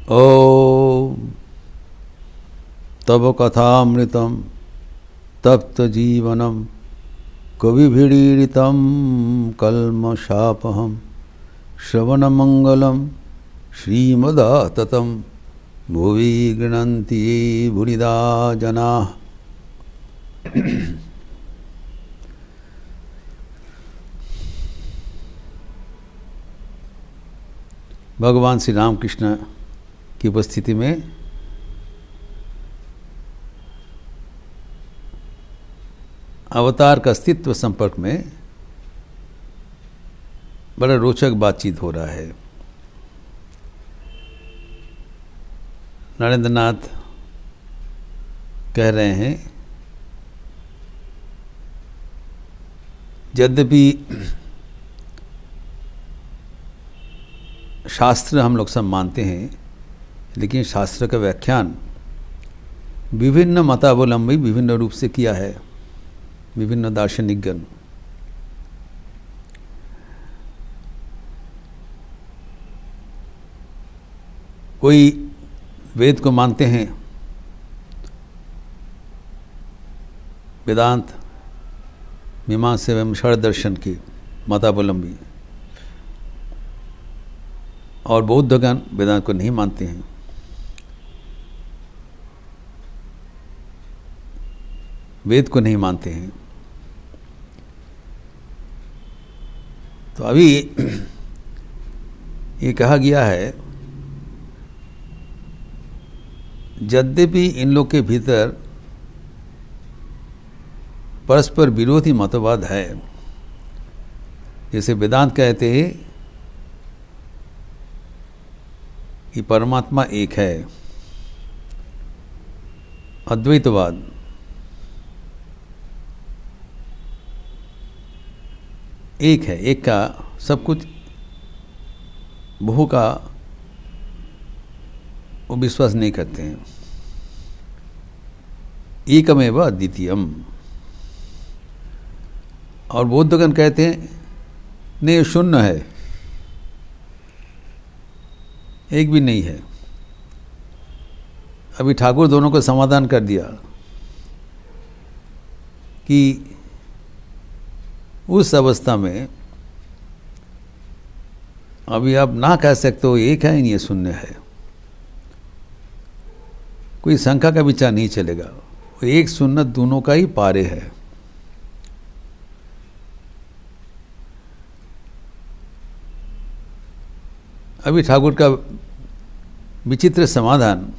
ॐ तव कथामृतं तप्तजीवनं कविभिरीडितं कल्मषापहं श्रवणमङ्गलं श्रीमदाततं भुवि गृह्णन्ति ये भुरिदा जनाः। भगवान श्री रामकृष्ण की उपस्थिति में अवतार का अस्तित्व संपर्क में बड़ा रोचक बातचीत हो रहा है। नरेंद्र नाथ कह रहे हैं, यद्यपि शास्त्र हम लोग सब मानते हैं, लेकिन शास्त्र का व्याख्यान विभिन्न मतावलंबी विभिन्न रूप से किया है, विभिन्न दार्शनिकगण। कोई वेद को मानते हैं, वेदांत मीमांसा एवं षड दर्शन की मतावलंबी, और बौद्धगण वेदांत को नहीं मानते हैं। वेद को नहीं मानते हैं। तो अभी ये कहा गया है, यद्यपि इन लोग के भीतर परस्पर विरोधी मतवाद है। जैसे वेदांत कहते हैं कि परमात्मा एक है, अद्वैतवाद एक है, एक का सब कुछ, बहु का वो विश्वास नहीं करते हैं। एकमेव अद्वितीयम। और बौद्धगण कहते हैं नहीं, शून्य है, एक भी नहीं है। अभी ठाकुर दोनों को समाधान कर दिया कि उस अवस्था में अभी आप ना कह सकते हो एक है, ये शून्य है, कोई शंका का विचार नहीं चलेगा। वो एक शून्य दोनों का ही पारे है। अभी ठाकुर का विचित्र समाधान,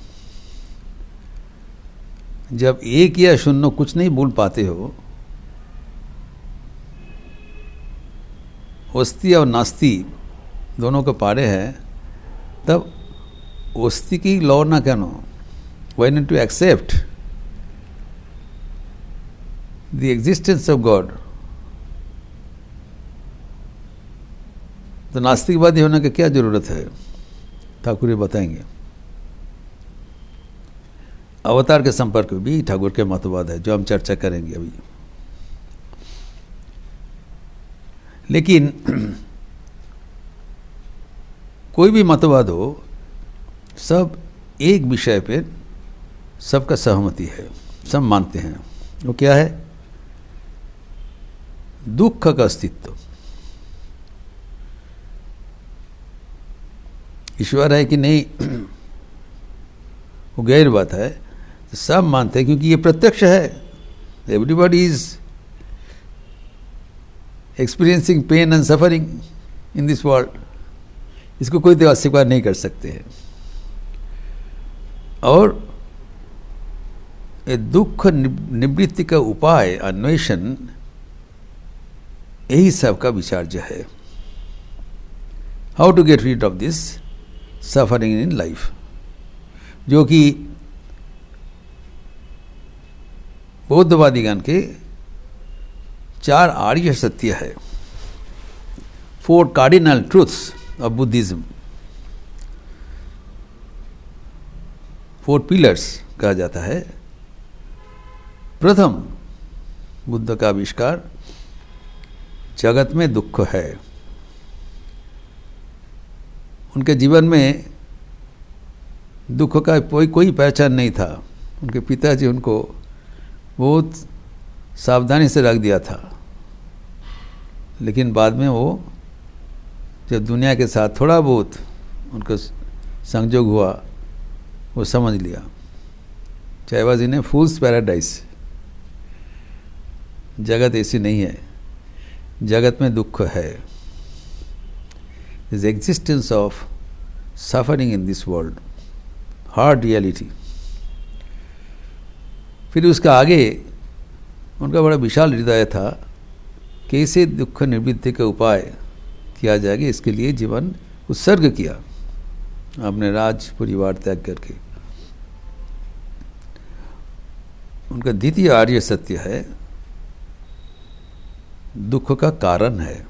जब एक या शून्य कुछ नहीं बोल पाते हो, अस्ति और नास्ति दोनों के पारे है, तब अस्ति की लौ ना कहनो, why not to accept the existence of God? तो नास्तिकवादी होने की क्या जरूरत है? ठाकुर ये बताएंगे। अवतार के संपर्क में भी ठाकुर के मतवाद है, जो हम चर्चा करेंगे अभी। लेकिन कोई भी मतवाद हो, सब एक विषय पे सबका सहमति है, सब मानते हैं। वो क्या है? दुख का अस्तित्व। ईश्वर है कि नहीं, वो गैर बात है। तो सब मानते हैं, क्योंकि ये प्रत्यक्ष है। Everybody is experiencing pain and suffering in this world. इसको कोई तो अस्वीकार नहीं कर सकते हैं। और ये दुख निवृत्ति का उपाय, अन्वेषण, यही सबका विचार्य है। How to get rid of this suffering in life, जो कि बौद्धवादीगण के 4 आर्य सत्य है, 4 cardinal truths of Buddhism, 4 pillars कहा जाता है। प्रथम, बुद्ध का आविष्कार, जगत में दुख है। उनके जीवन में दुख का कोई पहचान नहीं था। उनके पिताजी उनको बहुत सावधानी से रख दिया था, लेकिन बाद में वो जब दुनिया के साथ थोड़ा बहुत उनको संयोग हुआ, वो समझ लिया चाहे was in A fools paradise. जगत ऐसी नहीं है, जगत में दुख है। This existence of suffering in this world, hard reality. फिर उसका आगे उनका बड़ा विशाल हृदय था, कैसे दुख निवृत्ति का उपाय किया जाएगा, इसके लिए जीवन उत्सर्ग किया अपने राज परिवार त्याग करके। उनका द्वितीय आर्य सत्य है, दुख का कारण है,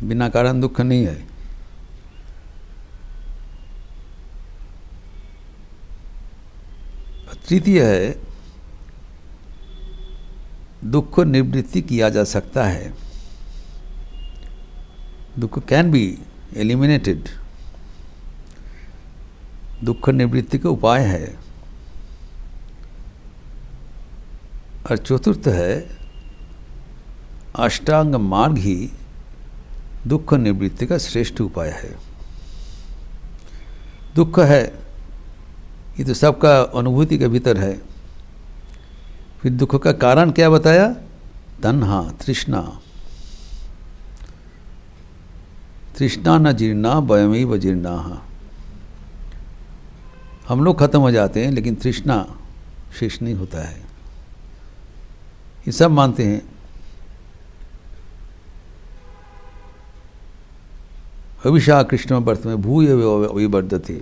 बिना कारण दुख नहीं है। तृतीय है, दुख को निवृत्ति किया जा सकता है, दुख कैन बी एलिमिनेटेड, दुख निवृत्ति का उपाय है। और चतुर्थ है, अष्टांग मार्ग ही दुख निवृत्ति का श्रेष्ठ उपाय है। दुख है, ये तो सबका अनुभूति के भीतर है। फिर दुख का कारण क्या बताया? तन्हा, तृष्णा। तृष्णा न जीर्णा वयमेव जीर्णा। हम लोग खत्म हो जाते हैं, लेकिन तृष्णा शेष नहीं होता है। ये सब मानते हैं। हविषा कृष्ण वर्त में भूय अभिवर्धते,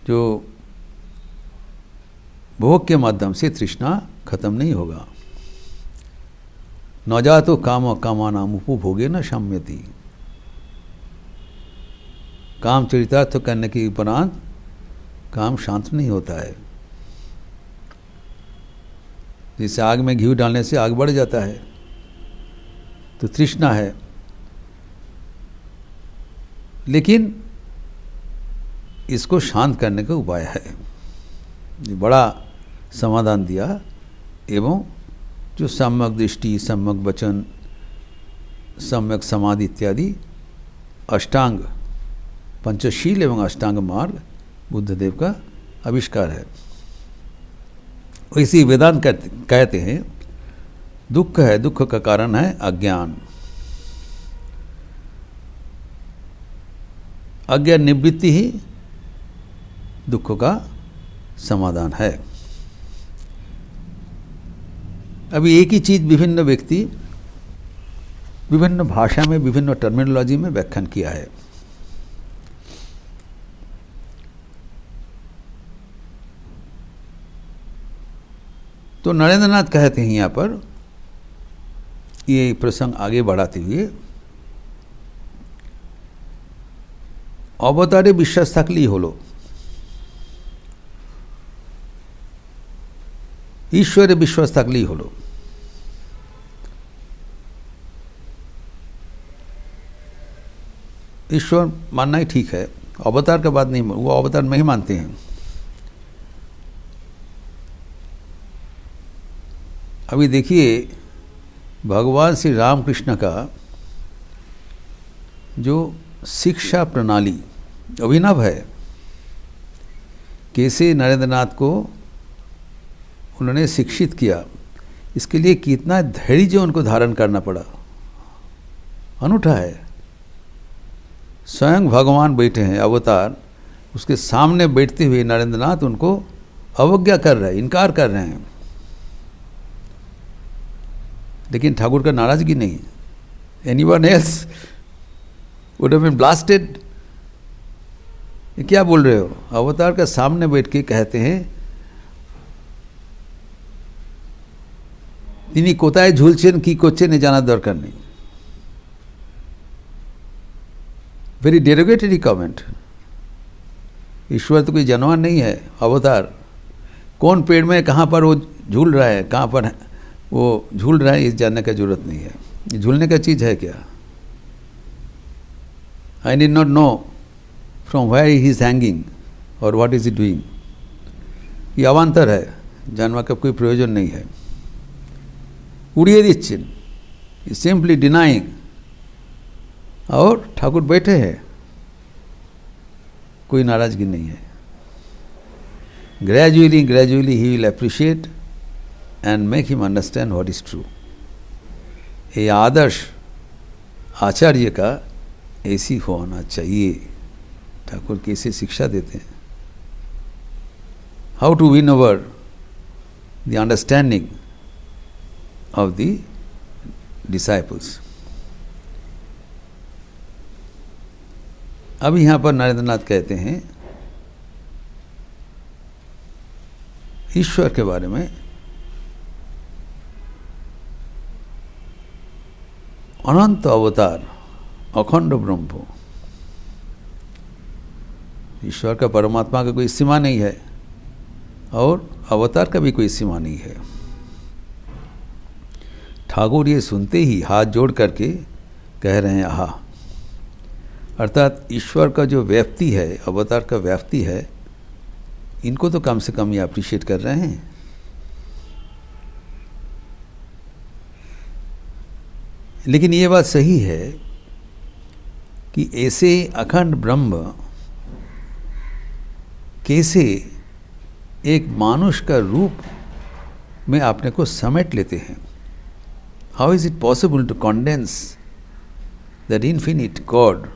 जो भोग के माध्यम से तृष्णा खत्म नहीं होगा। न जातो काम कामानाम उपभोगे न शाम्यति। काम चरितार्थ करने के उपरांत काम शांत नहीं होता है। जैसे आग में घी डालने से आग बढ़ जाता है, तो तृष्णा है। लेकिन इसको शांत करने का उपाय है। ये बड़ा समाधान दिया। एवं जो सम्यक दृष्टि, सम्यक वचन, सम्यक समाधि इत्यादि अष्टांग, पंचशील एवं अष्टांग मार्ग बुद्धदेव का आविष्कार है। इसी वेदांत कहते हैं दुख है, दुख का कारण है अज्ञान। अज्ञान निवृत्ति ही दुख का समाधान है। अभी एक ही चीज विभिन्न व्यक्ति विभिन्न भाषा में, विभिन्न टर्मिनोलॉजी में व्याख्यान किया है। तो नरेंद्रनाथ कहते हैं यहाँ पर, ये प्रसंग आगे बढ़ाते हुए, अवतारे विश्वास থাকলেই হলো, ईश्वरे विश्वास থাকলেই হলো। ईश्वर मानना ही ठीक है, अवतार का बात नहीं, वो अवतार नहीं मानते हैं। अभी देखिए भगवान श्री रामकृष्ण का जो शिक्षा प्रणाली अभिनव है, कैसे नरेंद्रनाथ को उन्होंने शिक्षित किया, इसके लिए कितना धैर्य जो उनको धारण करना पड़ा, अनूठा है। स्वयं भगवान बैठे हैं अवतार, उसके सामने बैठते हुए नरेंद्रनाथ उनको अवज्ञा कर रहे हैं, इनकार कर रहे हैं। लेकिन ठाकुर का नाराजगी नहीं। Anyone else would have been blasted. ये क्या बोल रहे हो? अवतार का सामने बैठ के कहते हैं তিনি কোথায় ঝুলছেন কি করছেন এ জানার দরকার নেই। Very derogatory comment. ईश्वर तो कोई जानवर नहीं है, अवतार। कौन पेड़ में कहाँ पर वो झूल रहा है, कहाँ पर वो झूल रहा है, इस जानने का जरूरत नहीं है। ये झूलने का चीज़ है क्या? I need not know from where he is hanging और व्हाट इज ही डूइंग, ये अवान्तर है, जानवर का कोई प्रयोजन नहीं है। उड़िए दिच्छिन, सिंपली डिनाइंग। और ठाकुर बैठे हैं, कोई नाराजगी नहीं है। Gradually he will appreciate and make him understand what is true. ये आदर्श आचार्य का ऐसी होना चाहिए। ठाकुर कैसे शिक्षा देते हैं, how to win over the understanding of the disciples. अब यहाँ पर नरेंद्रनाथ कहते हैं ईश्वर के बारे में, अनंत अवतार अखंड ब्रह्म। ईश्वर का, परमात्मा का कोई सीमा नहीं है और अवतार का भी कोई सीमा नहीं है। ठाकुर ये सुनते ही हाथ जोड़ करके कह रहे हैं आहा, अर्थात ईश्वर का जो व्याप्ति है, अवतार का व्याप्ति है, इनको तो कम से कम ये अप्रिशिएट कर रहे हैं। लेकिन ये बात सही है कि ऐसे अखंड ब्रह्म कैसे एक मानुष का रूप में अपने को समेट लेते हैं। How is it possible to condense that infinite God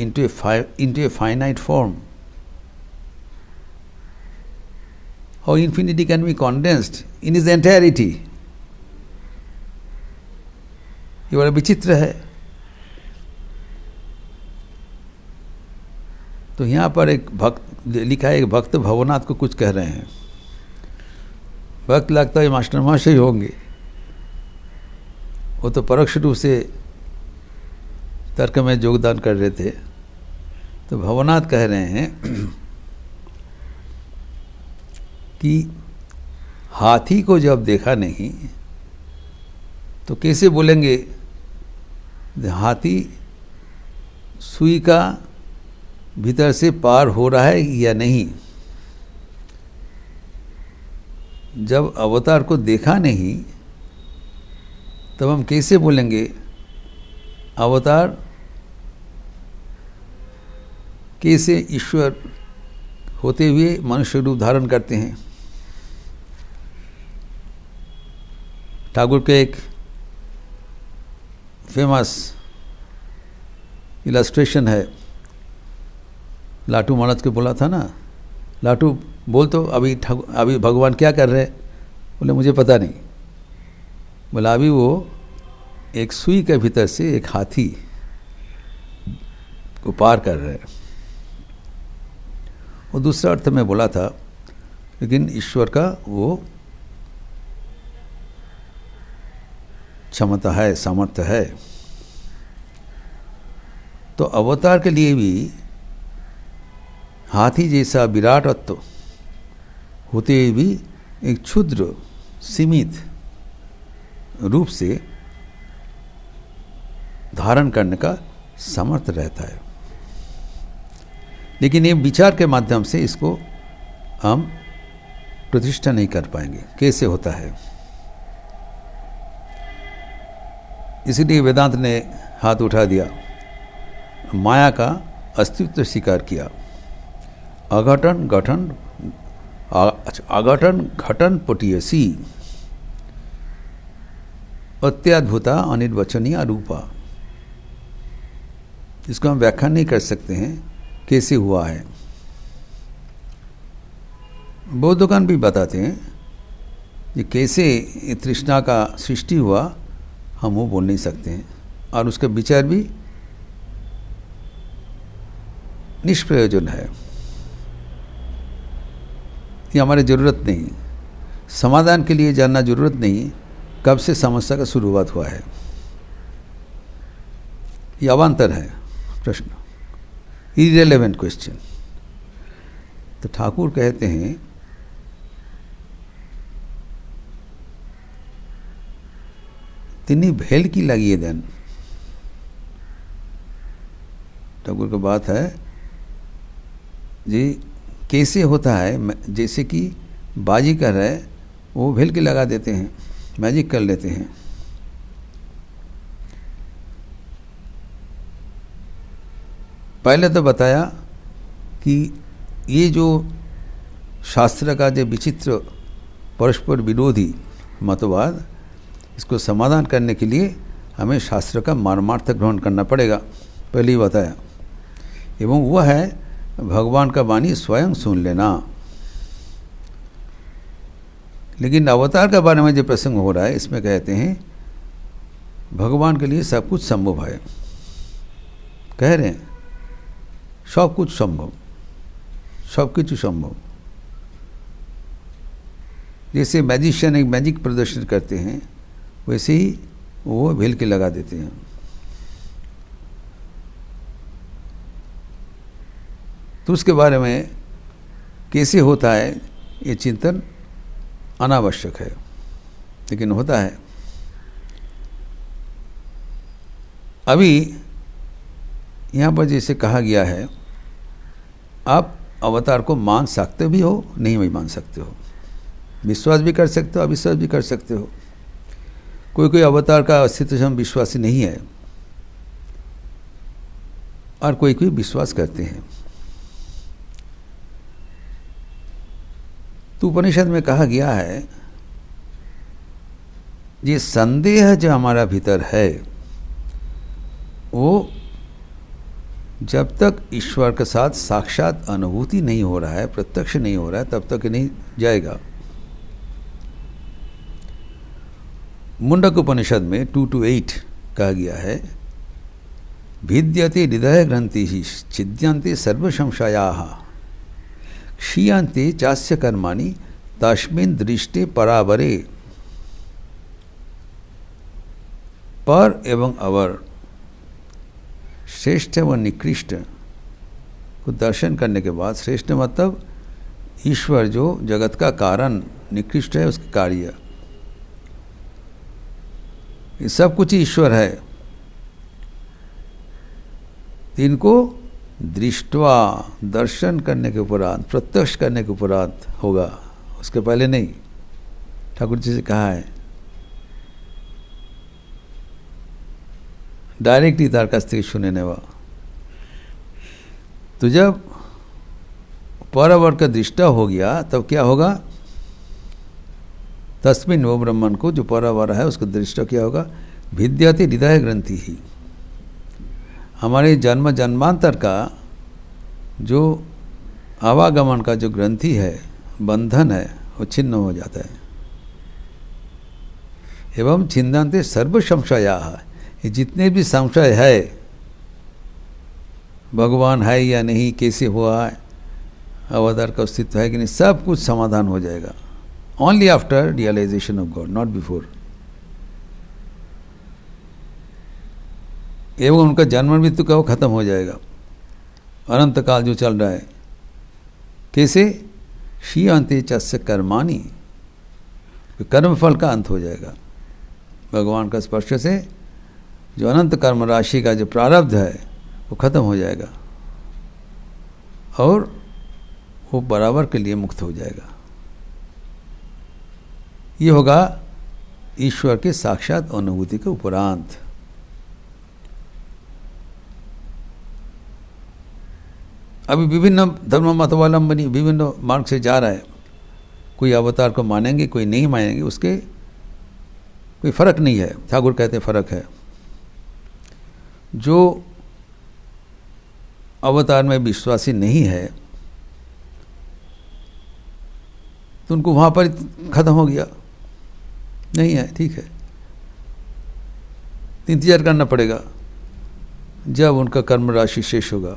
into a finite form? How infinity can be condensed in its entirety? ये बड़ा विचित्र है। तो यहाँ पर एक भक्त लिखा है, एक भक्त भवनाथ को कुछ कह रहे हैं। वक्त लगता है मास्टर महाशय होंगे, वो तो परोक्ष रूप से तर्क में योगदान कर रहे थे। तो भवनाथ कह रहे हैं कि हाथी को जब देखा नहीं तो कैसे बोलेंगे हाथी सुई का भीतर से पार हो रहा है या नहीं। जब अवतार को देखा नहीं तब हम कैसे बोलेंगे अवतार कैसे ईश्वर होते हुए मनुष्य रूप धारण करते हैं। ठाकुर के एक फेमस इलस्ट्रेशन है, लाटू महाराज को बोला था ना, लाटू बोल तो अभी भगवान क्या कर रहे हैं? बोले मुझे पता नहीं। बोला अभी वो एक सुई के भीतर से एक हाथी को पार कर रहे हैं। वो दूसरा अर्थ में बोला था, लेकिन ईश्वर का वो क्षमता है, सामर्थ्य है। तो अवतार के लिए भी हाथी जैसा विराटत्व होते हुए भी एक क्षुद्र सीमित रूप से धारण करने का सामर्थ्य रहता है। लेकिन ये विचार के माध्यम से इसको हम प्रतिष्ठा नहीं कर पाएंगे, कैसे होता है। इसीलिए वेदांत ने हाथ उठा दिया, माया का अस्तित्व स्वीकार किया। अघटन घटन पटियसी अत्याद्भुता अनिर्वचनीय रूपा। इसको हम व्याख्या नहीं कर सकते हैं कैसे हुआ है। बौद्धगण भी बताते हैं कि कैसे तृष्णा का सृष्टि हुआ, हम वो बोल नहीं सकते हैं और उसका विचार भी निष्प्रयोजन है। ये हमारी ज़रूरत नहीं, समाधान के लिए जानना ज़रूरत नहीं कब से समस्या का शुरुआत हुआ है। ये अवान्तर है प्रश्न, इरेलेवेंट क्वेश्चन। तो ठाकुर कहते हैं तिन्नी भेल की लगी देन। ठाकुर की बात है जी कैसे होता है, जैसे कि बाजीगर है वो भेल के लगा देते हैं, मैजिक कर लेते हैं। पहले तो बताया कि ये जो शास्त्र का जो विचित्र परस्पर विरोधी मतवाद, इसको समाधान करने के लिए हमें शास्त्र का मर्मार्थ ग्रहण करना पड़ेगा, पहले ही बताया। एवं वह है भगवान का वाणी स्वयं सुन लेना। लेकिन अवतार के बारे में जो प्रसंग हो रहा है, इसमें कहते हैं भगवान के लिए सब कुछ संभव है। कह रहे हैं सब कुछ संभव, सब कुछ संभव। जैसे मैजिशियन एक मैजिक प्रदर्शन करते हैं, वैसे ही वो भेल के लगा देते हैं। तो उसके बारे में कैसे होता है ये चिंतन अनावश्यक है, लेकिन होता है। अभी यहाँ पर जैसे कहा गया है, आप अवतार को मान सकते भी हो, नहीं भी मान सकते हो, विश्वास भी कर सकते हो, अविश्वास भी कर सकते हो। कोई कोई अवतार का अस्तित्व हम विश्वासी नहीं है और कोई कोई विश्वास करते हैं। तो उपनिषद में कहा गया है, ये संदेह जो हमारा भीतर है वो जब तक ईश्वर के साथ साक्षात अनुभूति नहीं हो रहा है, प्रत्यक्ष नहीं हो रहा है, तब तक नहीं जाएगा। मुंडक उपनिषद में 2-8 कहा गया है, भिद्यते हृदय ग्रंथि छिद्यन्ते सर्व संशयाः क्षीयन्ते चास्य कर्माणि तस्मिन् दृष्टे परावरे। पर एवं अवर, श्रेष्ठ व निकृष्ट को दर्शन करने के बाद, श्रेष्ठ मतलब ईश्वर जो जगत का कारण, निकृष्ट है उसके कार्य, ये सब कुछ ईश्वर है। इनको दृष्टवा, दर्शन करने के उपरांत, प्रत्यक्ष करने के उपरांत होगा, उसके पहले नहीं। ठाकुर जी से कहा है डायरेक्टली तारकास्त्री सुनने वा। तो जब परावर का दृष्टा हो गया तब क्या होगा, तस्मिन् वो ब्रह्मन को जो परावर है उसको दृष्टा क्या होगा, भिद्यते हृदय ग्रंथि ही। हमारे जन्म जन्मांतर का जो आवागमन का जो ग्रंथि है, बंधन है, वो छिन्न हो जाता है। एवं छिन्दन्ते सर्व संशयाः, ये जितने भी संशय है, भगवान है या नहीं, कैसे हुआ है, अवतार का अस्तित्व है कि नहीं, सब कुछ समाधान हो जाएगा। Only after realisation of God, not before. एवं उनका जन्म मृत्यु का वो खत्म हो जाएगा, अनंत काल जो चल रहा है। कैसे, क्षीयन्ते चास्य कर्माणि, कर्मफल का अंत हो जाएगा। भगवान का स्पर्श से जो अनंत कर्म राशि का जो प्रारब्ध है वो खत्म हो जाएगा और वो बराबर के लिए मुक्त हो जाएगा। ये होगा ईश्वर के साक्षात अनुभूति के उपरांत। अभी विभिन्न धर्म मतवालंबनी विभिन्न मार्ग से जा रहा है, कोई अवतार को मानेंगे, कोई नहीं मानेंगे, उसके कोई फर्क नहीं है। ठाकुर कहते फर्क है। जो अवतार में विश्वासी नहीं है तो उनको वहाँ पर खत्म हो गया, नहीं है, ठीक है, इंतजार करना पड़ेगा जब उनका कर्म राशि शेष होगा।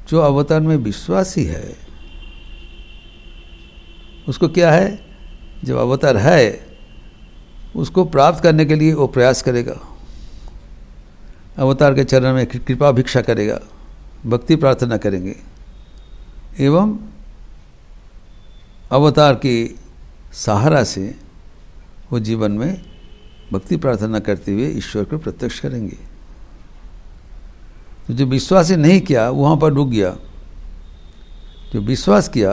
जो अवतार में विश्वासी है उसको क्या है, जब अवतार है उसको प्राप्त करने के लिए वो प्रयास करेगा, अवतार के चरण में कृपा भिक्षा करेगा, भक्ति प्रार्थना करेंगे एवं अवतार के सहारा से वो जीवन में भक्ति प्रार्थना करते हुए ईश्वर को प्रत्यक्ष करेंगे। तो जो विश्वास नहीं किया वहाँ पर रुक गया, जो विश्वास किया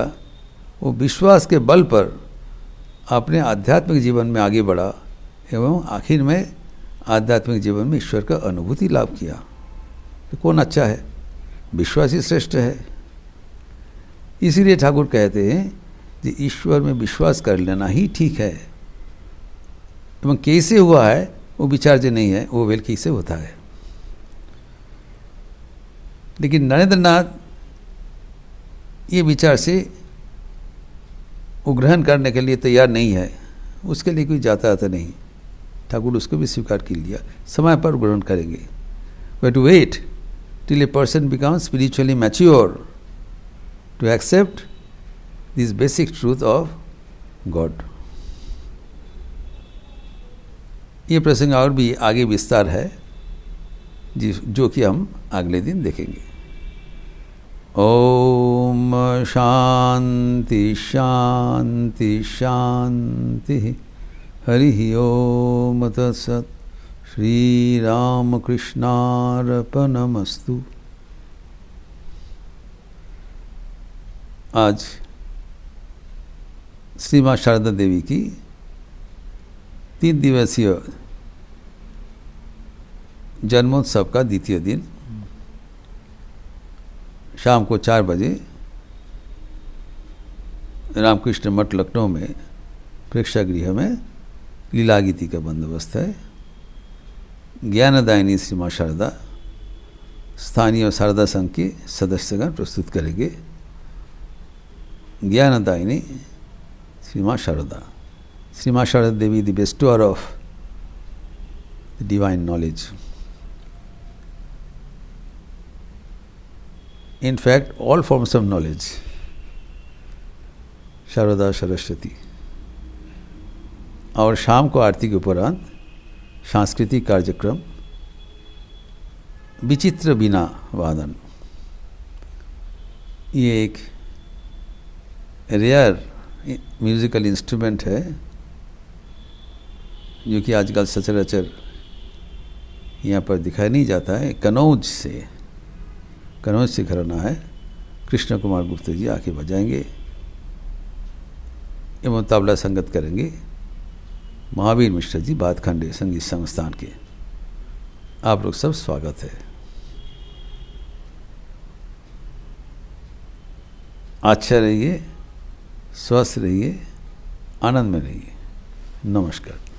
वो विश्वास के बल पर अपने आध्यात्मिक जीवन में आगे बढ़ा एवं आखिर में आध्यात्मिक जीवन में ईश्वर का अनुभूति लाभ किया। तो कौन अच्छा है? विश्वास ही श्रेष्ठ है। इसीलिए ठाकुर कहते हैं कि ईश्वर में विश्वास कर लेना ही ठीक है। एवं कैसे हुआ है वो विचार्य नहीं है, वो वेल कैसे होता है। लेकिन नरेंद्र नाथ ये विचार से वो ग्रहण करने के लिए तैयार नहीं है, उसके लिए कोई जाता आता नहीं। ठाकुर उसको भी स्वीकार कर लिया, समय पर ग्रहण करेंगे। But wait till a person becomes spiritually mature to accept this basic truth of God. ये प्रसंग और भी आगे विस्तार है जो कि हम अगले दिन देखेंगे। ओम शांति शांति शांति। हरि ओम तत्सत्। श्री राम कृष्णार्पणमस्तु। आज श्री माँ शारदा देवी की 3 दिवसीय जन्मोत्सव का द्वितीय दिन शाम को 4 बजे रामकृष्ण मठ लखनऊ में प्रेक्षागृह में लीला गीति का बंदोबस्त है। ज्ञानदायिनी श्री माँ शारदा स्थानीय शारदा संघ के सदस्यगण प्रस्तुत करेंगे। ज्ञानदायिनी श्री माँ शारदा। श्री माँ शारदा देवी the bestower of the divine knowledge. In fact, all forms of knowledge. Sharada Saraswati. और शाम को आरती के उपरांत सांस्कृतिक कार्यक्रम विचित्र बीना वादन। ये एक रेयर म्यूजिकल इंस्ट्रूमेंट है जो कि आजकल सचराचर यहाँ पर दिखाई नहीं जाता है। कनौज से घराना है। कृष्ण कुमार गुप्त जी आके बजाएंगे एवं तबला संगत करेंगे। महावीर मिश्र जी बादखंडे संगीत संस्थान के। आप लोग सब स्वागत है। अच्छा रहिए, स्वस्थ रहिए, आनंद में रहिए। नमस्कार।